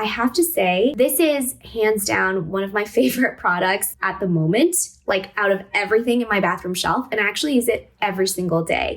have to say, this is hands down one of my favorite products at the moment, like out of everything in my bathroom shelf, and I actually use it every single day.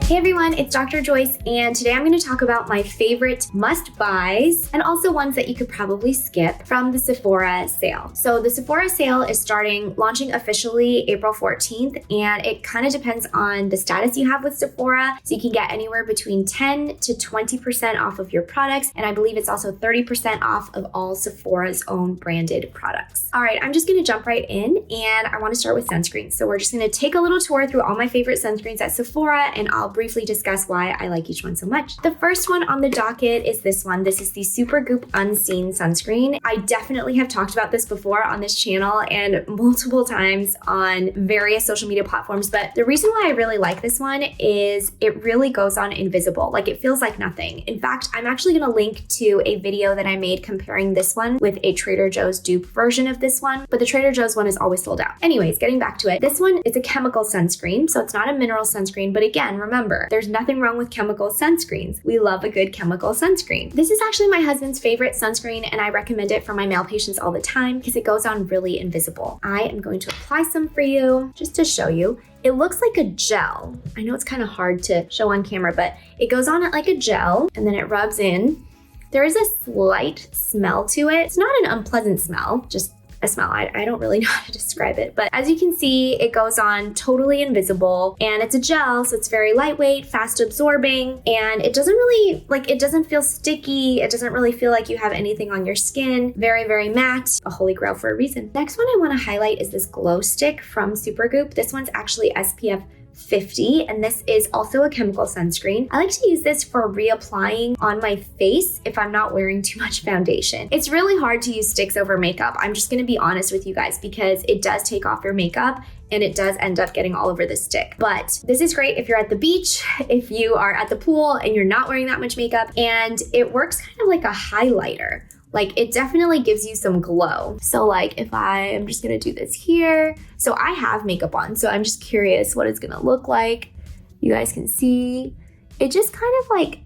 Hey everyone, it's Dr. Joyce, and today I'm going to talk about my favorite must-buys and also ones that you could probably skip from the Sephora sale. So the Sephora sale is launching officially April 14th, and it kind of depends on the status you have with Sephora. So you can get anywhere between 10 to 20% off of your products, and I believe it's also 30% off of all Sephora's own branded products. All right, I'm just going to jump right in, and I want to start with sunscreens. So we're just going to take a little tour through all my favorite sunscreens at Sephora, and I'll briefly discuss why I like each one so much. The first one on the docket is this one. This is the Supergoop Unseen Sunscreen. I definitely have talked about this before on this channel and multiple times on various social media platforms, but the reason why I really like this one is it really goes on invisible. Like, it feels like nothing. In fact, I'm actually going to link to a video that I made comparing this one with a Trader Joe's dupe version of this one, but the Trader Joe's one is always sold out. Anyways, getting back to it, this one is a chemical sunscreen, so it's not a mineral sunscreen, but again, remember, there's nothing wrong with chemical sunscreens. We love a good chemical sunscreen. This is actually my husband's favorite sunscreen, and I recommend it for my male patients all the time because it goes on really invisible. I am going to apply some for you just to show you. It looks like a gel. I know it's kind of hard to show on camera, but it goes on like a gel and then it rubs in. There is a slight smell to it. It's not an unpleasant smell, just a smell. I don't really know how to describe it, but as you can see, it goes on totally invisible, and it's a gel, so it's very lightweight, fast absorbing, and it doesn't feel sticky. It doesn't really feel like you have anything on your skin. Very, very matte, a holy grail for a reason. Next one I want to highlight is this glow stick from Supergoop. This one's actually SPF 50, and this is also a chemical sunscreen. I like to use this for reapplying on my face if I'm not wearing too much foundation. It's really hard to use sticks over makeup. I'm just gonna be honest with you guys because it does take off your makeup and it does end up getting all over the stick. But this is great if you're at the beach, if you are at the pool and you're not wearing that much makeup, and it works kind of like a highlighter. Like, it definitely gives you some glow. So like, if I'm just gonna do this here. So I have makeup on, so I'm just curious what it's gonna look like. You guys can see, it just kind of like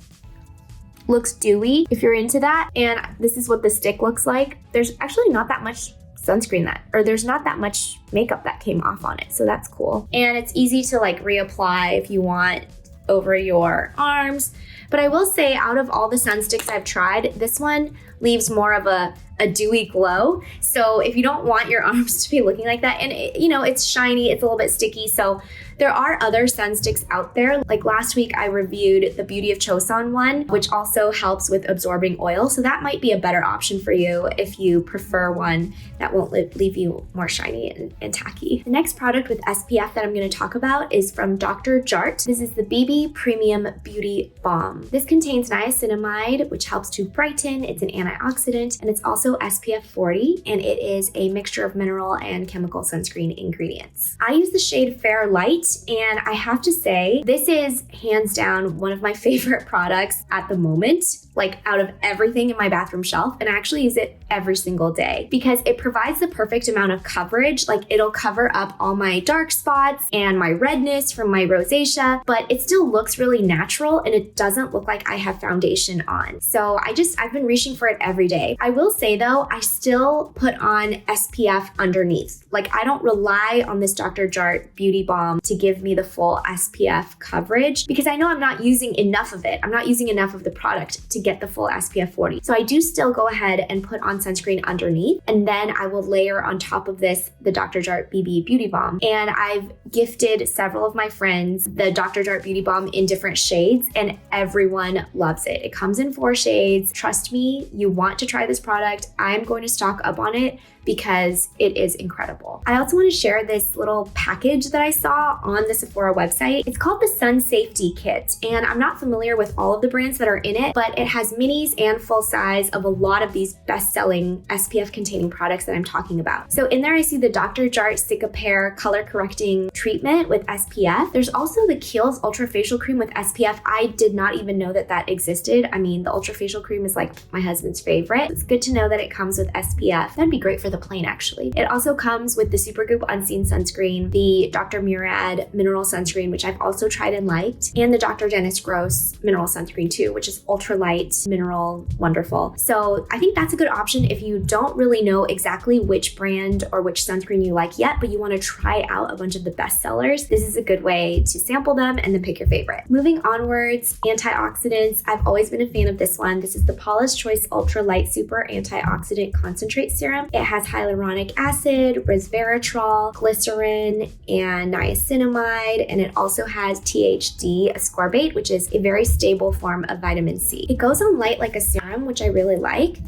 looks dewy if you're into that. And this is what the stick looks like. There's actually not that much there's not that much makeup that came off on it. So that's cool. And it's easy to like reapply if you want over your arms. But I will say, out of all the sun sticks I've tried, this one leaves more of a dewy glow. So if you don't want your arms to be looking like that, and it's shiny, it's a little bit sticky. So there are other sun sticks out there. Like last week I reviewed the Beauty of Chosun one, which also helps with absorbing oil. So that might be a better option for you if you prefer one that won't leave you more shiny and tacky. The next product with SPF that I'm going to talk about is from Dr. Jart. This is the BB Premium Beauty Balm. This contains niacinamide, which helps to brighten. It's an antioxidant, and it's also SPF 40, and it is a mixture of mineral and chemical sunscreen ingredients. I use the shade Fair Light, and I have to say, this is hands down one of my favorite products at the moment, like out of everything in my bathroom shelf, and I actually use it every single day because it provides the perfect amount of coverage. Like, it'll cover up all my dark spots and my redness from my rosacea, but it still looks really natural and it doesn't look like I have foundation on. So I've been reaching for it every day. I will say though, I still put on SPF underneath. Like, I don't rely on this Dr. Jart Beauty Balm to give me the full SPF coverage because I know I'm not using enough of it. I'm not using enough of the product to get the full SPF 40. So I do still go ahead and put on sunscreen underneath, and then I will layer on top of this the Dr. Jart BB Beauty Balm. And I've gifted several of my friends the Dr. Jart Beauty Balm in different shades, and everyone loves it. It comes in 4 shades. Trust me, you want to try this product. I'm going to stock up on it because it is incredible. I also want to share this little package that I saw on the Sephora website. It's called the Sun Safety Kit, and I'm not familiar with all of the brands that are in it, but it has minis and full size of a lot of these best-selling SPF containing products that I'm talking about. So in there I see the Dr. Jart Cicapair color correcting treatment with SPF. There's also the Kiehl's Ultra Facial Cream with SPF. I did not even know that that existed. I mean, the Ultra Facial Cream is like my husband's favorite. It's good to know that it comes with SPF. That'd be great for the the plain actually. It also comes with the Supergoop Unseen Sunscreen, the Dr. Murad Mineral Sunscreen, which I've also tried and liked, and the Dr. Dennis Gross Mineral Sunscreen too, which is ultralight, mineral, wonderful. So I think that's a good option if you don't really know exactly which brand or which sunscreen you like yet, but you want to try out a bunch of the best sellers. This is a good way to sample them and then pick your favorite. Moving onwards, antioxidants. I've always been a fan of this one. This is the Paula's Choice Ultra Light Super Antioxidant Concentrate Serum. It has hyaluronic acid, resveratrol, glycerin, and niacinamide, and it also has THD ascorbate, which is a very stable form of vitamin C. It goes on light like a serum, which I really like.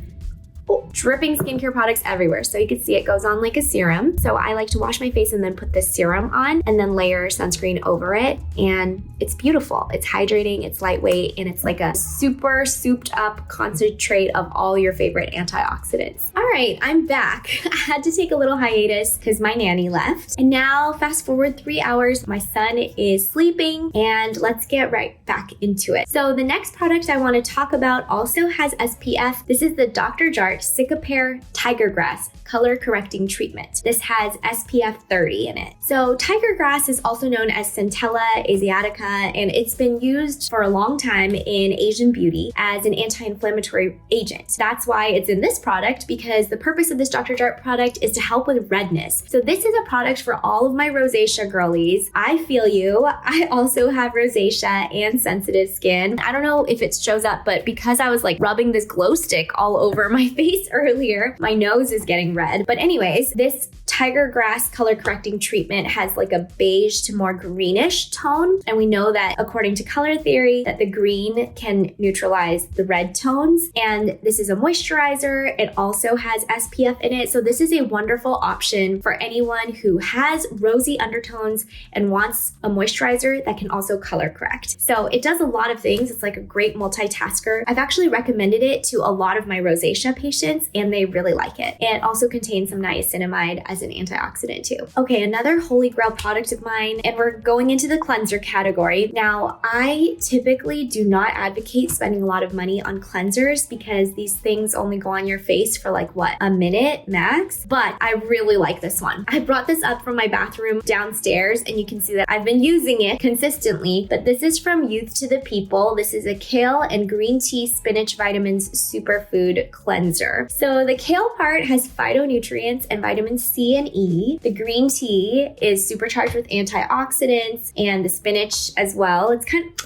Dripping skincare products everywhere. So you can see it goes on like a serum. So I like to wash my face and then put this serum on and then layer sunscreen over it. And it's beautiful. It's hydrating, it's lightweight, and it's like a super souped up concentrate of all your favorite antioxidants. All right, I'm back. I had to take a little hiatus because my nanny left. And now fast forward 3 hours, my son is sleeping, and let's get right back into it. So the next product I want to talk about also has SPF. This is the Dr. Jart Cicapair Tiger Grass Color Correcting Treatment. This has SPF 30 in it. So tiger grass is also known as Centella asiatica, and it's been used for a long time in Asian beauty as an anti-inflammatory agent. That's why it's in this product, because the purpose of this Dr. Jart product is to help with redness. So this is a product for all of my rosacea girlies. I feel you. I also have rosacea and sensitive skin. I don't know if it shows up, but because I was like rubbing this glow stick all over my face earlier, my nose is getting red. But anyways, this tiger grass color correcting treatment has like a beige to more greenish tone. And we know that according to color theory, that the green can neutralize the red tones. And this is a moisturizer. It also has SPF in it. So this is a wonderful option for anyone who has rosy undertones and wants a moisturizer that can also color correct. So it does a lot of things. It's like a great multitasker. I've actually recommended it to a lot of my rosacea patients, and they really like it. It also contains some niacinamide as an antioxidant too. Okay, another holy grail product of mine, and we're going into the cleanser category. Now, I typically do not advocate spending a lot of money on cleansers because these things only go on your face for like what, a minute max? But I really like this one. I brought this up from my bathroom downstairs, and you can see that I've been using it consistently, but this is from Youth to the People. This is a kale and green tea spinach vitamins superfood cleanser. So the kale part has phytonutrients and vitamins C and E. The green tea is supercharged with antioxidants, and the spinach as well.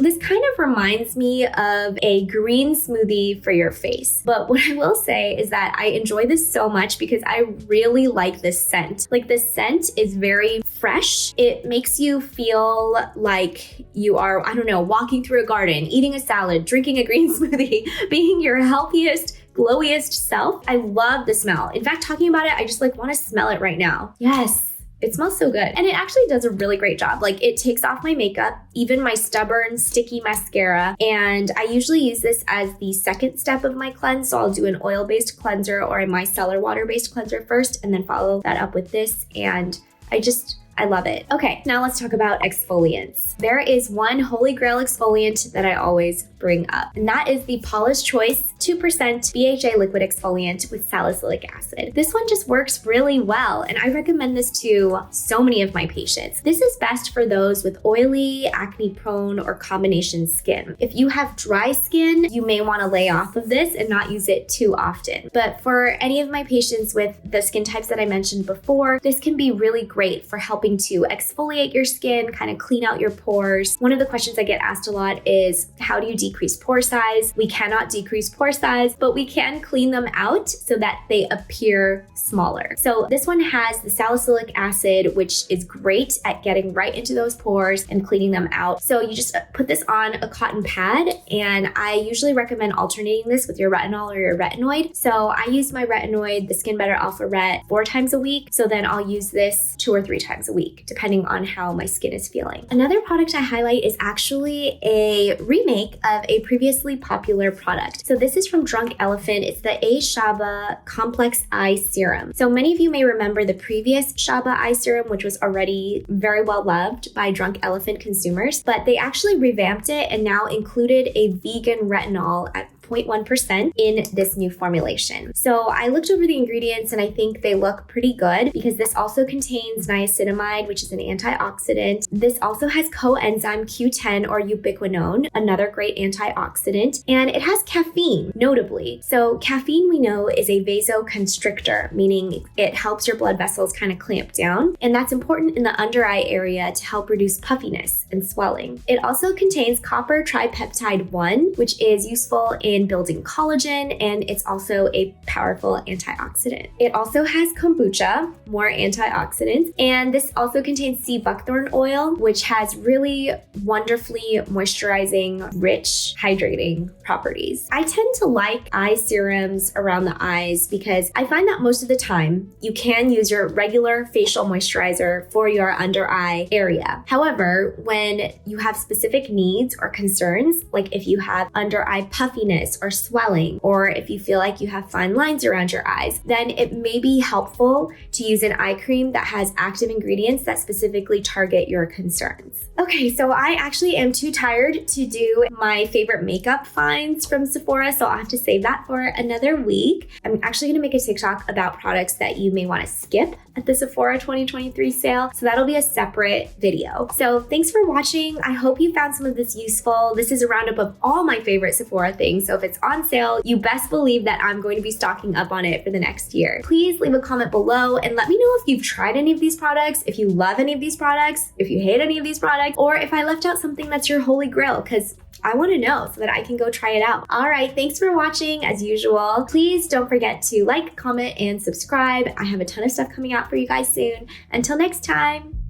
This kind of reminds me of a green smoothie for your face. But what I will say is that I enjoy this so much because I really like this scent. Like, the scent is very fresh. It makes you feel like you are, I don't know, walking through a garden, eating a salad, drinking a green smoothie, being your healthiest, glowiest self. I love the smell. In fact, talking about it, I just like want to smell it right now. Yes. It smells so good. And it actually does a really great job. Like, it takes off my makeup, even my stubborn, sticky mascara. And I usually use this as the second step of my cleanse. So I'll do an oil-based cleanser or a micellar water-based cleanser first, and then follow that up with this. And I love it. Okay, now let's talk about exfoliants. There is one holy grail exfoliant that I always bring up, and that is the Paula's Choice 2% BHA liquid exfoliant with salicylic acid. This one just works really well, and I recommend this to so many of my patients. This is best for those with oily, acne-prone, or combination skin. If you have dry skin, you may want to lay off of this and not use it too often. But for any of my patients with the skin types that I mentioned before, this can be really great for helping to exfoliate your skin, kind of clean out your pores. One of the questions I get asked a lot is, how do you decrease pore size? We cannot decrease pore size, but we can clean them out so that they appear smaller. So this one has the salicylic acid, which is great at getting right into those pores and cleaning them out. So you just put this on a cotton pad, and I usually recommend alternating this with your retinol or your retinoid. So I use my retinoid, the Skin Better Alpha Ret, 4 times a week. So then I'll use this 2 or 3 times a week, depending on how my skin is feeling. Another product I highlight is actually a remake of a previously popular product. So this is from Drunk Elephant. It's the a-Shaba Complex Eye Serum. So many of you may remember the previous Shaba Eye Serum, which was already very well loved by Drunk Elephant consumers, but they actually revamped it and now included a vegan retinol at 0.1% in this new formulation. So I looked over the ingredients and I think they look pretty good because this also contains niacinamide, which is an antioxidant. This also has coenzyme Q10 or ubiquinone, another great antioxidant, and it has caffeine, notably. So caffeine, we know, is a vasoconstrictor, meaning it helps your blood vessels kind of clamp down, and that's important in the under eye area to help reduce puffiness and swelling. It also contains copper tripeptide 1, which is useful in building collagen, and it's also a powerful antioxidant. It also has kombucha, more antioxidants, and this also contains sea buckthorn oil, which has really wonderfully moisturizing, rich, hydrating properties. I tend to like eye serums around the eyes because I find that most of the time you can use your regular facial moisturizer for your under eye area. However, when you have specific needs or concerns, like if you have under eye puffiness or swelling, or if you feel like you have fine lines around your eyes, then it may be helpful to use an eye cream that has active ingredients that specifically target your concerns. Okay, so I actually am too tired to do my favorite makeup finds from Sephora, so I'll have to save that for another week. I'm actually gonna make a TikTok about products that you may wanna skip at the Sephora 2023 sale, so that'll be a separate video. So thanks for watching. I hope you found some of this useful. This is a roundup of all my favorite Sephora things, so if it's on sale, you best believe that I'm going to be stocking up on it for the next year. Please leave a comment below and let me know if you've tried any of these products, if you love any of these products, if you hate any of these products, or if I left out something that's your holy grail, because I want to know so that I can go try it out. All right, thanks for watching as usual. Please don't forget to like, comment, and subscribe. I have a ton of stuff coming out for you guys soon. Until next time.